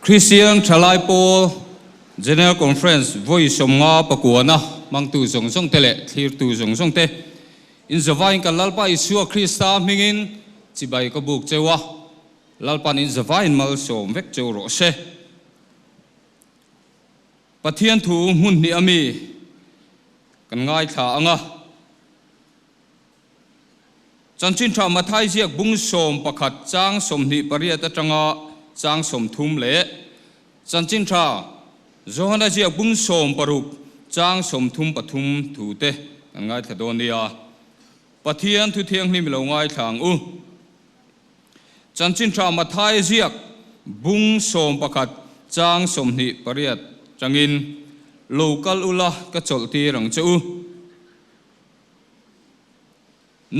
Christian Chalai Paul General Conference voi somnga pakuana mang tu song song tele thir tu song song te in zawai kan lalpa Isua Krista mingin chibai ka buk chewa lalpan in zawai mal som vek cheu ro se pathian thu mun ni ami kan ngai tha anga chanchin tha mathai jiak bung som pakhat chang som ni pariat atanga chang som thum le chanchin tha zohana jiak bung som paruk chang som thum pathum thu te kan ngai thadon dia pathian thu thiang hlim lo ngai thang u chanchin tha mathai jiak bung som pakhat chang som ni pariat changin local ula ka cholti rang chu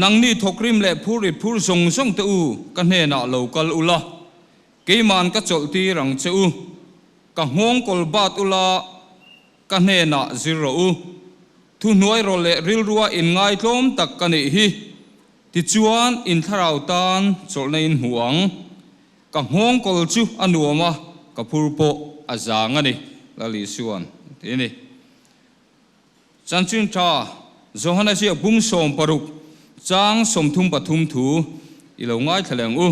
nangni thokrim le phuri phur song song te u ka hne na local ula keiman ka cholti rang chu ka ngong kol bat ula ka hne na zero u thu nuai ro le ril ruwa in ngai tlom tak ka ni hi ti chuan in tharau tan cholna in huang ka ngong kol chu anuama ka phurpo azang ani lali suan ini chanchin tha zohana sia bung som paruk chang som thum pathum thu ilo ngai thaleng u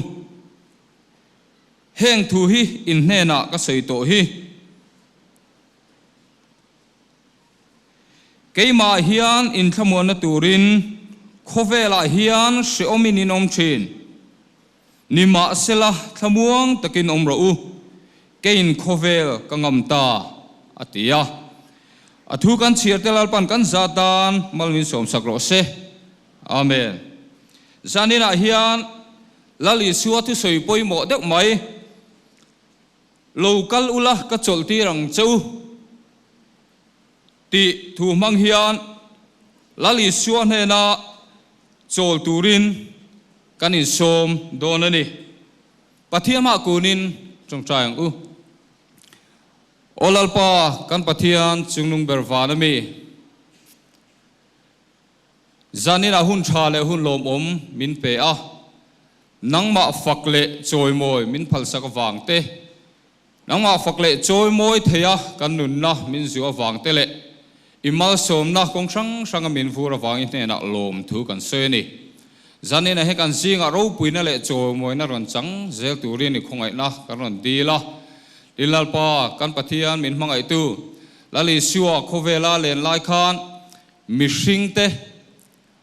heng thu hi in hne na ka sei to hi keima hian in thamon na turin khovela hian seomin in om thin nima sela thamuang takin om ro u kein khovel kangam ta atia athu kan chiar telal pan kan zatan malmin som sakro se amen zanina hian lali suatu soi poi mo dek mai local ula ka cholti rang chau ti thu mang hian lali suan he na chol turin kanin som donani pathiama kunin chongchang u olalpa kan pathian chungnung bervanami zanina hun tha le hun lom om min pe a nangma fakle choi moi min phalsa ka wangte nangma fakle choi moi theya kan nun na min zu awang te le imal som na kong sang min fura wangin ne na lom thu kan se ni zanina he kan zinga ro puina le choi moi na ron chang zel turin ni khongai na kan ron di la ilalpa kan pathian min mangai tu lali siwa khovela len lai khan mishing te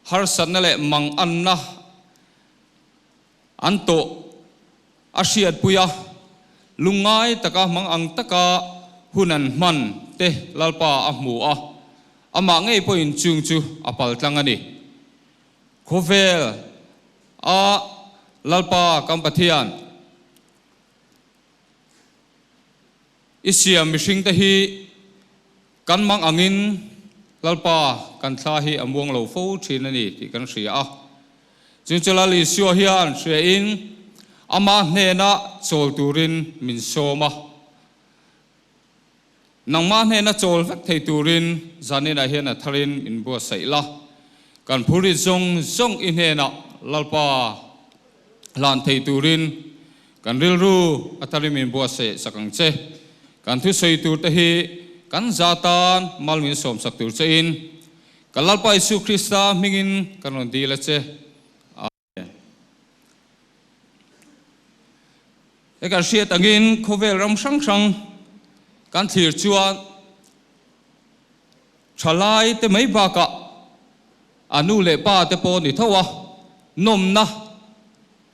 har san le mang an na anto asiat puya lungai taka mang ang taka hunan man te lalpa ahmu a ama ngei poin chung chu apal tlangani khovel a lalpa kan pathian isia mishing te hi kan mang angin lalpa kan thla hi amuang lo fo thin ani ti kan ria a chunchulali sio hian hre in ama hne na chol turin min soma nangma hne na chol vek thei turin zanina hian a tharin in bo saila kan phuri zong zong in he na lalpa lan thei turin kan rilru atharim in bo se sakang che kan thu sei tur te hi kan zatan malmin som sak tur che in kalalpa Isu Krista mingin kanon di la che amen eka sia tangin khovel ram sang sang kan thir chuan thalai te mai ba ka anu le pa te po ni thawa nom na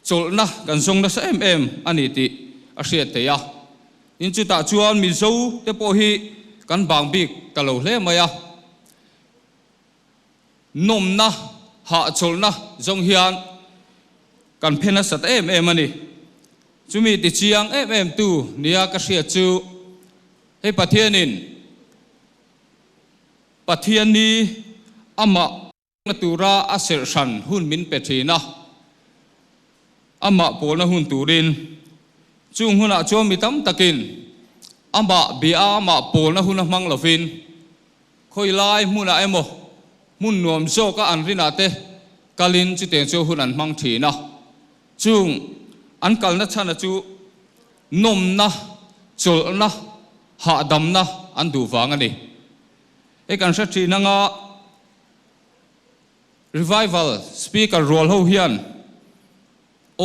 chol na kan song na sa em ani ti a sia te ya in chu ta chuan mi zo te po hi kan bang bik ka lo hle maya nom na ha chol na zong hian kan phena sat em ani chumi ti chiang em tu nia ka sia chu he pathianin pathian ni ama natura aser san hun min petrina ama pol na hun turin chung huna cho mi tam takin amba bia ma pol na huna mang lovin khoi lai muna emo mun nuam zo ka an rina te kalin chu te cho hun an mang thina chung an kal na chana chu nom na chol na ha dam na an du wang ani e kan sa chi na nga revival speaker role ho hian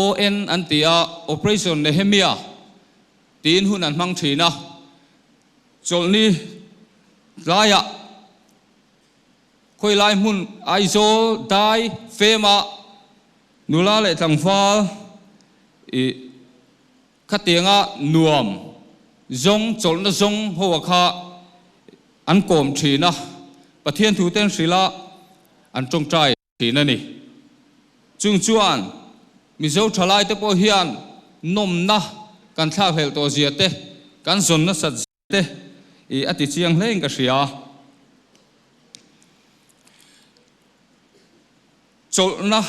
on antia operation Nehemiah tin hun an mang thina chol ni laya khoi lai mun aizo dai fema nula le tlangfal i khatianga nuam zong chol na zong ho kha an kom thina pathian thu ten srila an trong trai thina ni chung chuan mizo thalai te po hian nom na kan thla hel to zia te kan zon na sat te i ati chiang hleng ka ria chol na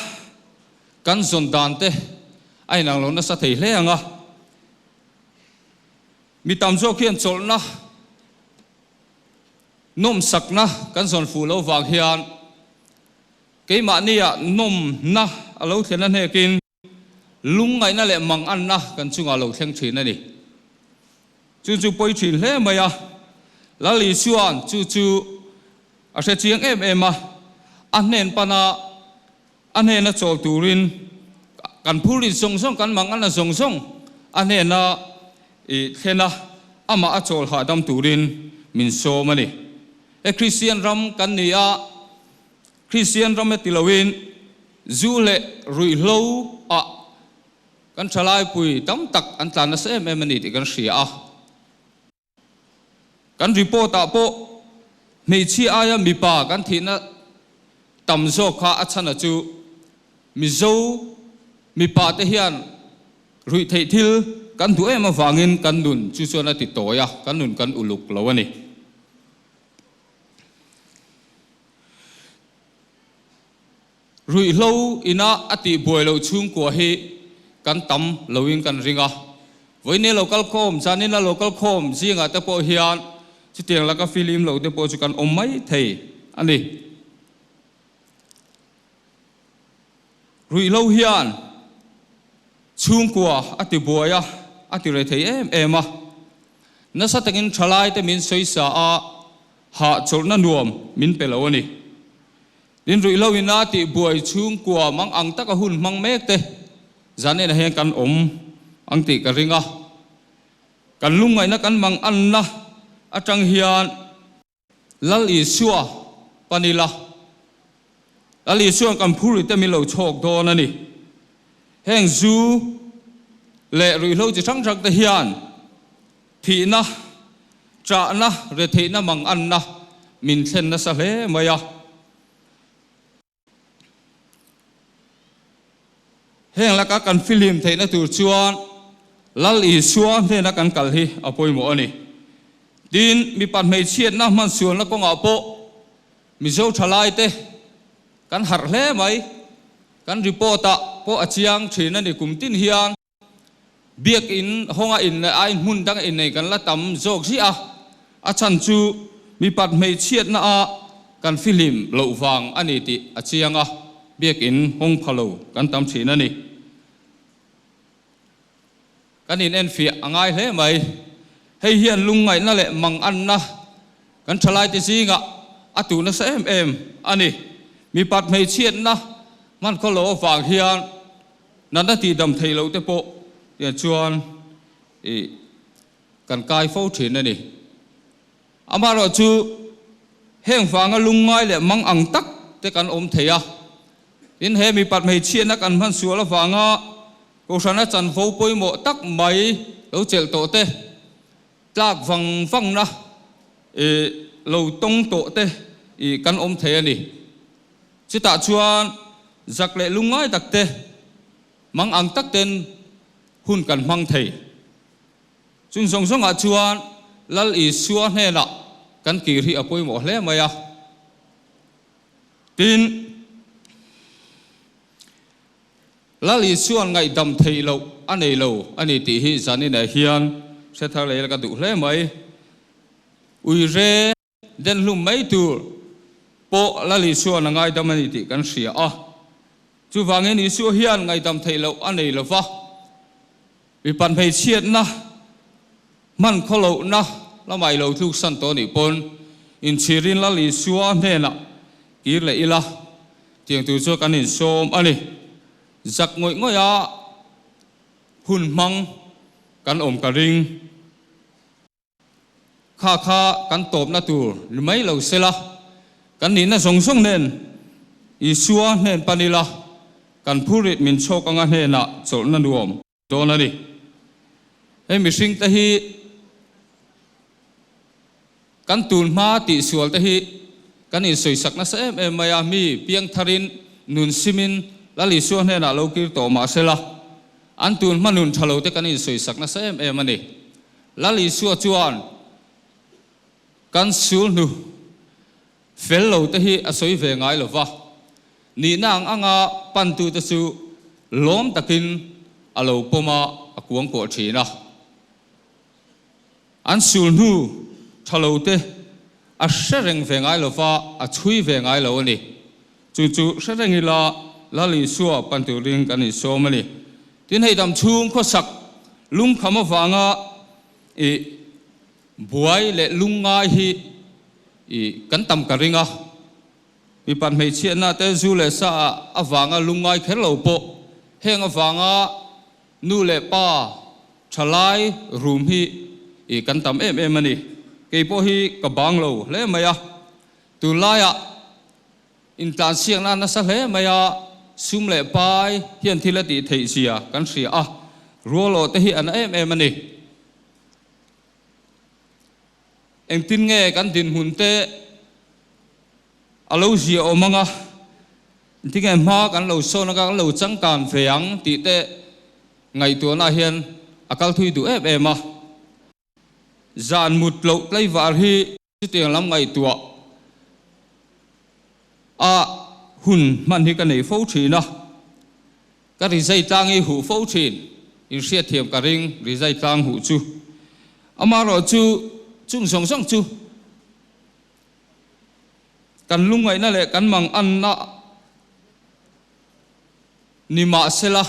kan zon dan te ai nang lo na sa thei hlenga mi tam zo khian chol na nom sakna kan zon fu lo wang hian keima nia nom na alo thena ne kin lungai na le mang an na kan chunga lo thleng thina ni chu poi thin hle maya lali suan chu a se chiang em a anen pana anen na chol turin kan phuri song kan mang an na song anen na i thena ama a chol ha dam turin min so mani e Christian ram kan nia Christian ram tilawin zule rui lo a kan thalai pui tam tak an tlan na se em ani ti kan ria a kan report a po mei chi aya mi pa kan thina tam zo kha achana chu mi zo mi pa te hian rui thei thil kan du em awangin kan nun chu chuan a ti toya kan nun kan uluk lo ani rui lo ina ati boi lo chung ko hi kan tam loin kan ringa voine local com janina local com zinga te po hian chitiang laka film lo te po chu kan omai thei ani rui lo hian chung kwa ati boya ati re thei em a na sa tengin thalai te min soisa a ha chorna nuam min pelo ani din rui lo ina ti buai chung kwa mang ang taka hun mang mek te zane na hen kan ang ti ka ringa kan lungai na kan mang an na atang hian lal i suwa panila lal i suwa kan phuri te mi lo chok do na ni heng zu le rui lo chi thang te hian thi na tra na re thei na mang an na min thlen na sa hle maya heng laka kan film thei na tur chuan lal i suwa the na kan kal hi apoi mo ani din mi pat mei chiat na man suan la ko nga po mi zo thalai te kan har hle mai kan report a po achiang thina ni kumtin hian biak in honga in ai mun dang in nei kan la tam jok si a chan chu mi pat mei chiat na a kan film lo wang ani ti achiang a biak in hong phalo kan tam thina ni kan in en fi angai hle mai hei hian lungai na le mang an na kan thalai ti zinga atu na sa em ani mi pat mei chiat na man ko lo wang hian nan na ti dam thei lo te po ya chuan e kan kai fo thin ani amaro chu heng wanga lungai le mang ang tak te kan om theya in he mi pat mei chiat na kan man suala wanga ko sana chan fo poi mo tak mai lo chel to te tlak vang na e lo tong to te i kan om the ani chita chuan zak le lungai tak te mang ang tak ten hun kan mang thei chung song a chuan lal i suwa he na kan ki ri apoi mo hle maya tin lali suan ngai dam thei lo ani ti hi zani na hian se thar le ka du hle mai ui re den lum mai tu po lali suan ngai dam ani ti kan sia a chu wangin i su hian ngai dam thei lo ani lo fa vi pan phei chiat na man kholo na la mai lo thuk san to ni pon in chirin la li suwa ne na kir le ila tiang tu cho kan in som ani zak ngoi ngoya hun mang kan om ka ring kha kan top na tur mai lo sela kan ni na song song nen i suwa nen panila kan phurit min chok anga he na chol na nuom to na ni he mi sing ta hi kan tun ma ti sual ta hi kan in soi sak na sa em maya mi piang tharin nun simin lali suwa he na lo kir to ma sela an tun manun thalo te kan in soi sak na sa em ani lali suwa chuan kan sul nu fel lo te hi asoi ve ngai lo wa ni nang anga pan tu te su lom takin alo poma akuang ko thina an sul nu thalo te a shereng ve ngai lo wa a chui ve ngai lo ni chu chu shereng ila lali suwa pan tu ring kan ni so mani tin hei dam chung kho sak lung khama wanga e buai le lungai hi i kan tam ka ringa mi pan mei chia na te zu le sa awanga lungai khelo po heng awanga nu le pa thalai rum hi i kan tam em ani ke po hi ka bang lo le maya tu laya in tan siang na sa le maya sum le pai hian thila ti thei sia kan sia a rolo te hi an em ani em tin nghe kan tin hun te alo zia omanga tin nghe ma kan lo so na kan lo chang kan feang ti te ngai tu na hian akal thui du em a zan mut lo tlai war hi tiang lam ngai tu a hun man hi kan nei fo thina ka ri zai tang hi hu fo thin in sia thiam ka ring ri zai tang hu chu ama ro chu chung song song chu kan lungai na le kan mang an na ni ma sela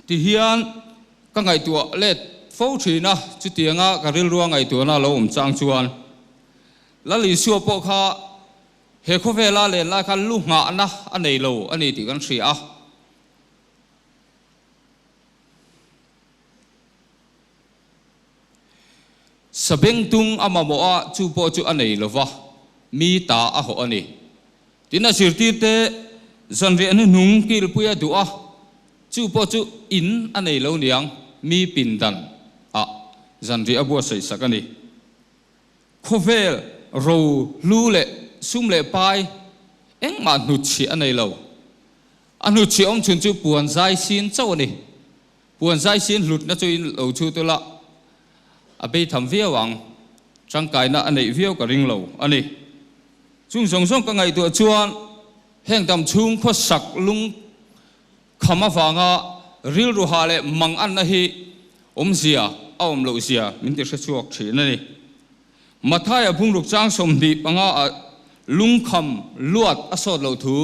ti hian ka ngai tu le fo thina chu tianga ka ril ruang ngai tu na lo chang chuan la li suo po kha he kho vela le la kha lu nga na anei lo ani ti kan ria a sabeng tung ama mo a chu po chu anei lo wa mi ta a ho ani tina sirti te zanri anu nung kil puya du a chu po chu in anei lo niang mi pindan a zanri abu sai sakani khovel ro lu le sum le pai eng ma nu chi anei lo anu chi om chun chu puan zai sin chaw ni puan zai sin lut na chu in lo chu tu la abe tham via wang chang kai na anei vio ka ring lo ani chung song song ka ngai tu chuan heng tam chung kho sak lung khama wanga ril ru ha le mang an na hi om zia om lo zia min te chuak thina ni mathaya phung ruk chang som di panga lung kham luat asot lo thu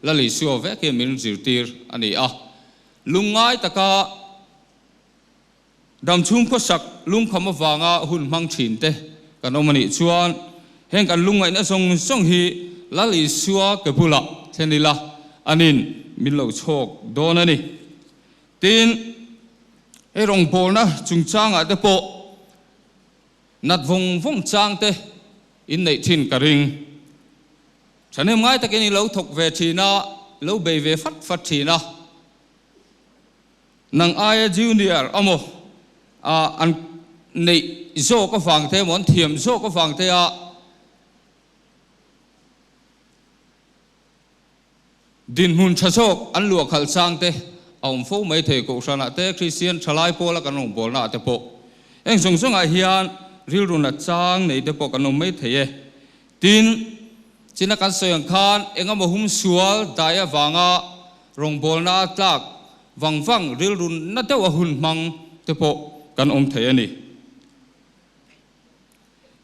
la li suo ve ke min zirtir ani a lungai taka dam chung kho sak lung khama wanga hun mang thin te kanomani chuan heng kan lungai na song song hi la li suwa ke bula thenila anin min lo chok don ani tin e rong bol na chung chang a te po nat vong vong chang te in nei thin ka ring chanem ngai ta ke ni lo thok ve thina lo be ve fat thina nang aya junior amo an nei zo ko phang te mon thiam zo ko phang te a din hun chasok an lu khal chang te aum fo mai the ko sana te christian thalai pola kanong bol na te po eng song song a hian ril run na chang nei te po kanong mai the ye tin china kan soyang khan engam hum sual daya wanga rong bol na tlak wangwang ril run na te wa hun mang te po kan om the ani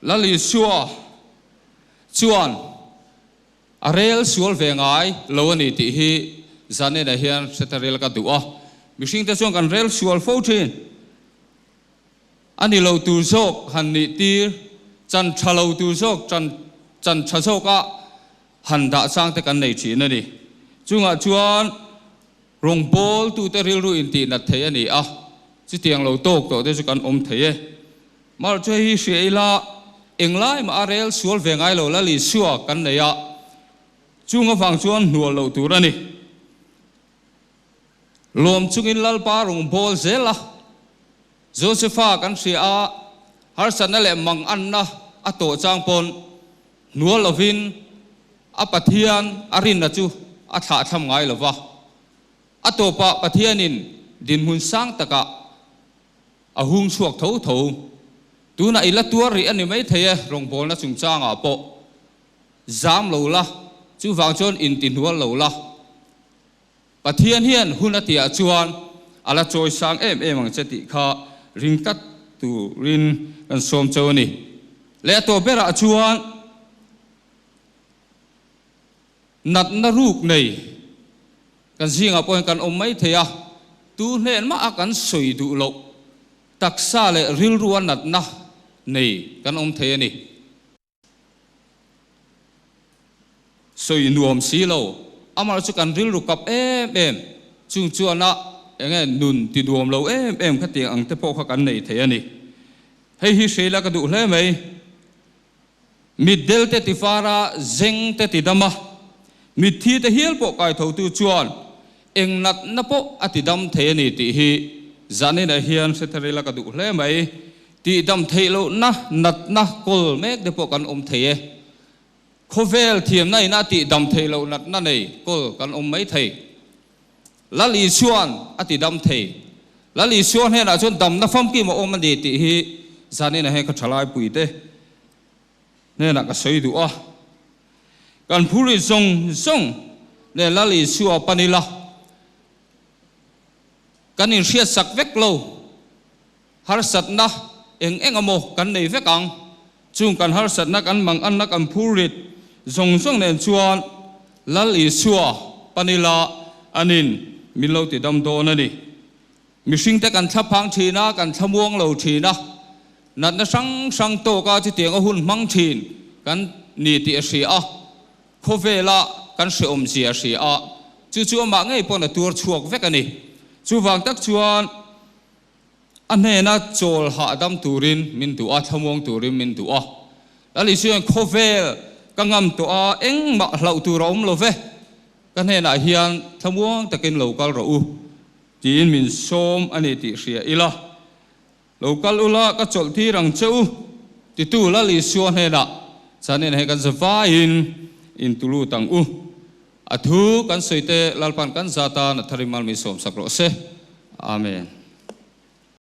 lali suwa chuan arel sual ve ngai lo ani ti hi zane na hian setarel ka duwa mi sing te chuan kan rel sual fo thin ani lo tur zawk han ni tir chan thalo tur zawk chan tha zawk a han da chang te kan nei thin ani chunga chuan rong bol tu te ril ru in ti na thei ani a chi tiang lo tok to te chu kan om thei e mar chu hi sheila englai ma rel sual vengai lo la li suwa kan nei a chunga wang chuan nual lo tur ani lom chungin lalpa rong bol zela Josepha kan sia har san le mang an na ato chang pon nual lovin apathian arin na chu a tha tham ngai lova atopa pathianin din hun sang taka ahung suak tho tho tuna ila tuar ri ani mai theye rong bol na chung changa po zam lo la chu wang chon in tin nual lo la pathian hian hunatia chuan ala choi sang em ang chati kha ring tat tu rin kan som choni le to bera chuan nat na ruk nei kan zinga point kan om mai theya tu nen ma akan soi du lo taksa le ril ruan nat na nei kan om the ni soi nuam si lo amar chu kan ril ru kap em chung chuana enge nun ti duam lo em kha ti ang te po kha kan nei the ani hei hi sheila ka du hle mai middel te ti fara zeng te ti dama mit thi te hial po kai tho tu chuan eng nat na po ati dam the ni ti hi zani na hian se tharela ka du hle mai ti dam thei lo na nat na kol mek de po kan om thei e khovel thiam nai na ti dam thei lo nat na nei kol kan om mai thei lali chuan ati dam thei lali chuan he na chuan dam na fam ki mo om di ti hi zani na he ka thalai pui te ne na ka soi du a kan phuri zong ne lali suwa panila kan in ria sak vek lo har sat na eng amo kan nei vekang chung kan har sat na kan mang an na kan phurit zong ne chuan lali suwa panila anin milo ti dam do na ni mishing te kan thapang thina kan thamuang lo thina nat na sang to ka chi tiang a hun mang thin kan ni ti a ria khovela kan se om zia ria chu ma ngei pon a tur chuak vek ani chu wang tak chuan anena chol ha dam turin min tu a thamuang turin min tu a ali sian khovel kangam to a eng ma hlau tu rom lo ve kan he na hian thamuang takin local ro u tin min som ani ti ria ila local ula ka chol thi rang cheu ti tu la li suan he na chanin he kan zawa in tulu tang u athu kan soite lalpan kan zata na tharimal mi som sakro se amen